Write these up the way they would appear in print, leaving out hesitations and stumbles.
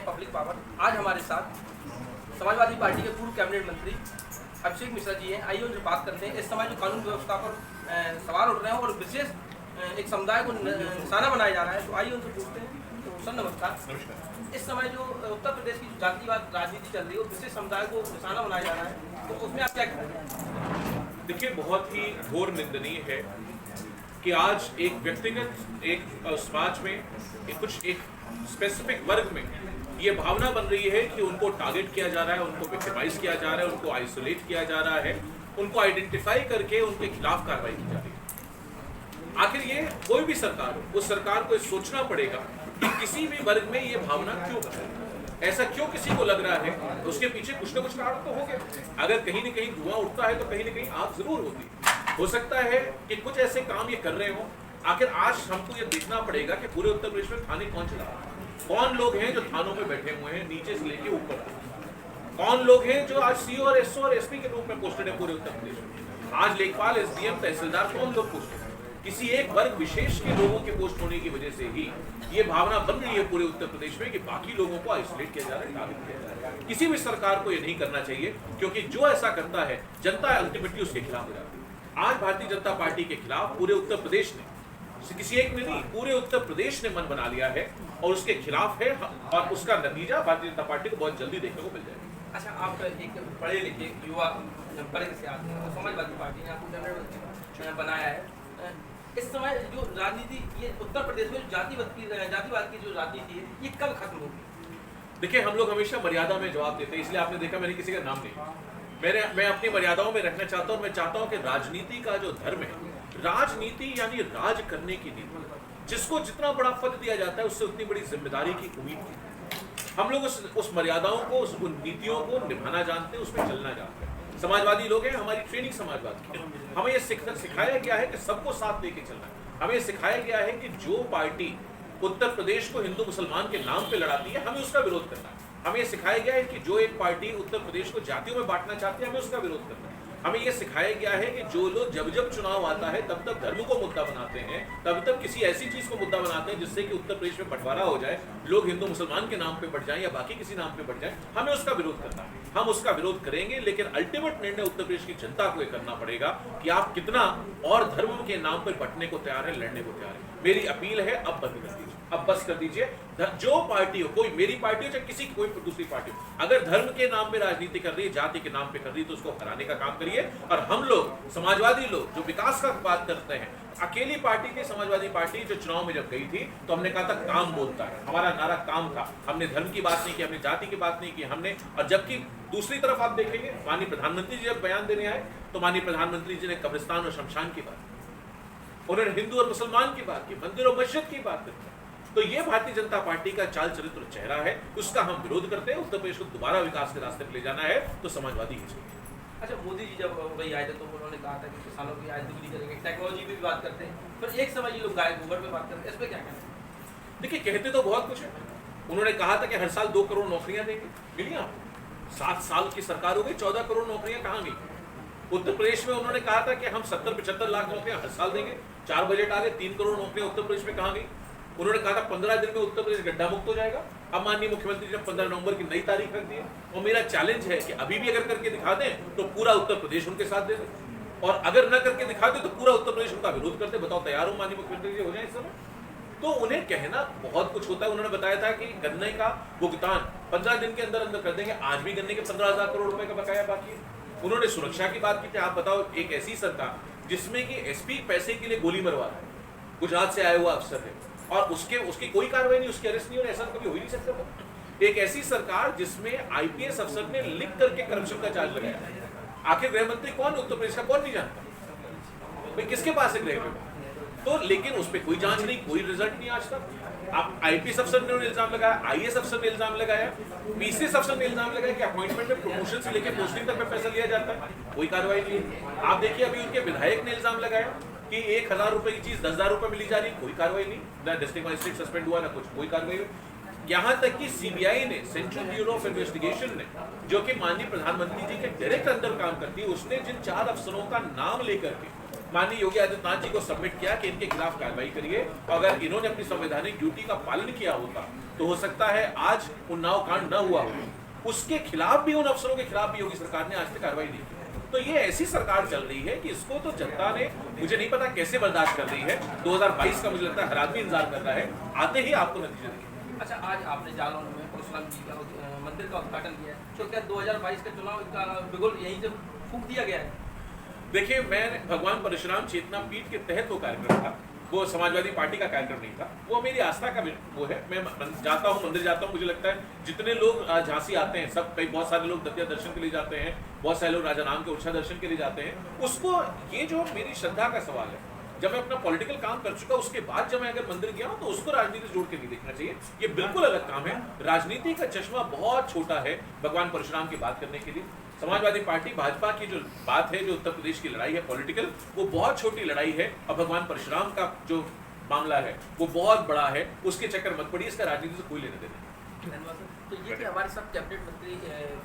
Public power. आज हमारे साथ समाजवादी पार्टी के पूर्व कैबिनेट मंत्री अभिषेक मिश्रा जी हैं। आइए उनसे बात करते हैं। इस समय जो कानून व्यवस्था पर सवाल उठ रहे हैं और विशेष एक समुदाय को निशाना बनाया जा रहा है, तो आइए उनसे पूछते हैं। तो सर नमस्कार। इस समय जो उत्तर प्रदेश की जातिवाद राजनीति चल रही है और विशेष समुदाय को निशाना बनाया जा रहा है, तो उसमें आप क्या कहेंगे? देखिए, बहुत ही घोर निंदनीय है कि आज एक व्यक्तिगत एक समाज में एक स्पेसिफिक वर्ग में ये भावना बन रही है कि उनको टारगेट किया जा रहा है, उनको विक्टिमाइज किया जा रहा है, उनको आइसोलेट किया जा रहा है, उनको आइडेंटिफाई करके उनके खिलाफ कार्रवाई की जा रही है। आखिर ये कोई भी सरकार हो, उस सरकार को सोचना पड़ेगा कि किसी भी वर्ग में ये भावना क्यों बन रही है, ऐसा क्यों किसी को लग रहा है, उसके पीछे कुछ न कुछ कारण तो हो गया। अगर कहीं न कहीं धुआं उठता है तो कहीं न कहीं आग जरूर होती है। हो सकता है कि कुछ ऐसे काम ये कर रहे हो। आखिर आज हमको ये देखना पड़ेगा कि पूरे उत्तर प्रदेश में थाने कौन चला रहा है, कौन लोग हैं जो थानों में बैठे हुए हैं नीचे से लेके ऊपर तक, कौन लोग हैं जो आज सीओ और एसओ और एसपी के रूप में पोस्टेड है पूरे उत्तर प्रदेश में। आज लेखपाल, एसडीएम, तहसीलदार कौन लोग पोस्टेड है। किसी एक वर्ग विशेष के लोगों के पोस्ट होने की वजह से ही ये भावना बन रही है पूरे उत्तर प्रदेश में कि बाकी लोगों को आइसोलेट किया जा रहा है, टारगेट किया जा रहा है। किसी भी सरकार को ये नहीं करना चाहिए, क्योंकि जो ऐसा करता है जनता अल्टीमेटली उसके खिलाफ हो जाती है। आज भारतीय जनता पार्टी के खिलाफ पूरे उत्तर प्रदेश ने, किसी एक ने नहीं, पूरे उत्तर प्रदेश ने मन बना लिया है और उसके खिलाफ है, और उसका नतीजा भारतीय जनता पार्टी को बहुत जल्दी देखने को मिल जाएगा। अच्छा, आप एक पढ़े लिखे युवा वर्ग से आते हैं, समाजवादी पार्टी ने आपको जनरल बनाया है। इस समय जो राजनीति ये उत्तर प्रदेश में जातिवाद की जो राजनीति है, ये कब खत्म होगी? देखिए, हम लोग हमेशा मर्यादा में जवाब देते हैं, इसलिए आपने देखा मैंने किसी का नाम नहीं। मैं अपनी मर्यादाओं में रखना चाहता हूँ। मैं चाहता हूँ कि राजनीति का जो धर्म है, राजनीति यानी राज करने की नीति, जिसको जितना बड़ा पद दिया जाता है उससे उतनी बड़ी जिम्मेदारी की उम्मीद है। हम लोग उस मर्यादाओं को, उन नीतियों को निभाना जानते हैं, उसमें चलना जानते हैं। समाजवादी लोग हैं, हमारी ट्रेनिंग समाजवाद की है। हमें यह सिखाया गया है कि सबको साथ लेके चलना है। हमें सिखाया गया है कि जो पार्टी उत्तर प्रदेश को हिंदू मुसलमान के नाम पे लड़ाती है, हमें उसका विरोध करना है। हमें यह सिखाया गया है कि जो एक पार्टी उत्तर प्रदेश को जातियों में बांटना चाहती है, हमें उसका विरोध करना है। हमें यह सिखाया गया है कि जो लोग जब जब चुनाव आता है तब तब धर्म को मुद्दा बनाते हैं, तब तब किसी ऐसी चीज को मुद्दा बनाते हैं जिससे कि उत्तर प्रदेश में बंटवारा हो जाए, लोग हिंदू मुसलमान के नाम पे बढ़ जाएं या बाकी किसी नाम पे बढ़ जाएं, हमें उसका विरोध करना है। हम उसका विरोध करेंगे, लेकिन अल्टीमेट निर्णय उत्तर प्रदेश की जनता को यह करना पड़ेगा कि आप कितना और धर्म के नाम पर बंटने को तैयार है, लड़ने को तैयार है। मेरी अपील है, अब बंद कर दीजिए, अब बस कर दीजिए। जो पार्टी हो, कोई मेरी पार्टी हो चाहे किसी कोई दूसरी पार्टी हो, अगर धर्म के नाम पे राजनीति कर रही है, जाति के नाम पे कर रही है, तो उसको हराने का काम करिए। और हम लोग समाजवादी लोग जो विकास का बात करते हैं, अकेली पार्टी थी समाजवादी पार्टी, जो चुनाव में जब गई थी तो हमने कहा था काम बोलता है, हमारा नारा काम था। हमने धर्म की बात नहीं की, हमने जाति की बात नहीं की हमने। और जबकि दूसरी तरफ आप देखेंगे, माननीय प्रधानमंत्री जी जब बयान देने आए तो माननीय प्रधानमंत्री जी ने कब्रिस्तान और शमशान की बात, उन्होंने हिंदू और मुसलमान की बात की, मंदिर और मस्जिद की बात की। तो ये भारतीय जनता पार्टी का चाल चरित्र चेहरा है, उसका हम विरोध करते हैं। उत्तर प्रदेश को दोबारा विकास के रास्ते पर ले जाना है तो समाजवादी ही चाहिए। अच्छा, मोदी जी जब वही आए थे तो उन्होंने कहा था कि किसानों की आय दोगुनी करेंगे, टेक्नोलॉजी पे भी बात करते हैं, पर एक समय ये लोग गाय गोबर पे बात करते हैं, इस पर क्या कहना है? देखिए, कहते तो बहुत कुछ है। उन्होंने कहा था कि हर साल 2 करोड़ नौकरियां देंगे, मिली आपको? 7 साल की सरकार हो गई, 14 करोड़ नौकरियां कहाँ गई? उत्तर प्रदेश में उन्होंने कहा था कि हम 70-75 लाख नौकरियां हर साल देंगे। 4 बजट आ गए, 3 करोड़ नौकरियां उत्तर प्रदेश में कहाँ गई? उन्होंने कहा था 15 दिन में उत्तर प्रदेश गड्ढा मुक्त हो जाएगा। अब माननीय मुख्यमंत्री जी ने 15 नवंबर की नई तारीख रख दी है, और मेरा चैलेंज है कि अभी भी अगर करके दिखा दें तो पूरा उत्तर प्रदेश उनके साथ दे दें, और अगर न करके दिखा दें तो पूरा उत्तर प्रदेश उनका विरोध करते। बताओ, तैयार हो माननीय मुख्यमंत्री जी हो जाए इस समय? तो उन्हें कहना बहुत कुछ होता है। उन्होंने बताया था कि गन्ने का भुगतान 15 दिन के अंदर अंदर कर देंगे। आज भी गन्ने के 15,000 करोड़ रुपए का बकाया बाकी है। उन्होंने सुरक्षा की बात की थी। आप बताओ, एक ऐसी सरकार जिसमें कि एसपी पैसे के लिए गोली मरवा रहा है, गुजरात से आया हुआ अफसर है, और उसकी कोई कार्रवाई नहीं, उसकी अरेस्ट नहीं, और ऐसा कभी हो ही नहीं सकता। एक ऐसी सरकार जिसमें आईपीएस अफसर ने लिख करके करप्शन का चार्ज लगाया। आखिर गृह मंत्री कौन उत्तर प्रदेश का, कौन नहीं जानता? भाई किसके पास है गृह विभाग? तो लेकिन उस पर कोई जांच नहीं, कोई रिजल्ट नहीं आज तक। आप आईपीएस अफसर ने इल्जाम लगाया, आईएएस अफसर ने इल्जाम लगाया, पीसीएस अफसर ने इल्जाम लगाया कि अपॉइंटमेंट में प्रमोशन से लेकर पोस्टिंग तक में पैसा लिया जाता है, कोई कार्रवाई नहीं। आप देखिए, अभी उनके विधायक ने इल्जाम लगाया कि 1,000 रुपए की चीज 10,000 रुपए में ली जा रही, कोई कार्रवाई नहीं। ना डिस्ट्रिक्ट मजिस्ट्रेट सस्पेंड हुआ, ना कुछ, कोई कार्रवाई नहीं। यहाँ तक कि सीबीआई ने, सेंट्रल ब्यूरो ऑफ इन्वेस्टिगेशन ने, जो कि माननीय प्रधानमंत्री जी के डायरेक्ट अंदर काम करती है, उसने जिन 4 अफसरों का नाम लेकर के माननीय योगी आदित्यनाथ जी को सबमिट किया कि इनके खिलाफ कार्रवाई करिए। अगर इन्होंने अपनी संवैधानिक ड्यूटी का पालन किया होता तो हो सकता है आज उन्नाव कांड न हुआ हो। उसके खिलाफ भी, उन अफसरों के खिलाफ भी योगी सरकार ने आज तक कार्रवाई नहीं की। तो ये ऐसी सरकार चल रही है कि इसको तो जनता ने, मुझे नहीं पता कैसे बर्दाश्त कर रही है। 2022 का मुझे लगता है हर आदमी इंतजार कर रहा है, आते ही आपको नतीजे देंगे। अच्छा, आज आपने जालौन में परशुराम जी का मंदिर का उद्घाटन किया है, तो क्या 2022 का चुनाव का बिगुल यहीं से फूंक दिया गया है? देखिए, मैं भगवान परशुराम चेतना पीठ के तहत वो कार्यक्रम था, वो समाजवादी पार्टी का कार्यक्रम नहीं था। वो मेरी आस्था का वो है। मैं जाता हूँ, मंदिर जाता हूँ, मुझे लगता है जितने लोग झांसी आते हैं, सब, कई बहुत सारे लोग दतिया दर्शन के लिए जाते हैं, बहुत सारे लोग राजा नाम के उर्छा दर्शन के लिए जाते हैं। उसको, ये जो मेरी श्रद्धा का सवाल है, जब मैं अपना पॉलिटिकल काम कर चुका उसके बाद जब मैं अगर मंदिर गया हूं तो उसको राजनीति से जोड़ के नहीं देखना चाहिए। ये बिल्कुल अलग काम है। राजनीति का चश्मा बहुत छोटा है भगवान परशुराम की बात करने के लिए। समाजवादी पार्टी, भाजपा की जो बात है, जो उत्तर प्रदेश की लड़ाई है पॉलिटिकल, वो बहुत छोटी लड़ाई है। और भगवान परशुराम का जो मामला है वो बहुत बड़ा है। उसके चक्कर मत पड़िए, इसका राजनीति से कोई लेना देना नहीं। धन्यवाद सर। तो ये कि हमारे साथ कैबिनेट मंत्री,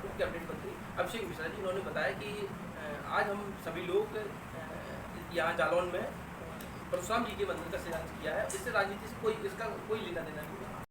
पूर्व कैबिनेट मंत्री अभिषेक मिश्रा जी, उन्होंने बताया कि आज हम सभी लोग यहाँ जालौन में परशुराम जी के मंदिर का शिलान्यास किया है। इससे राजनीति से इसका कोई लेना देना नहीं है।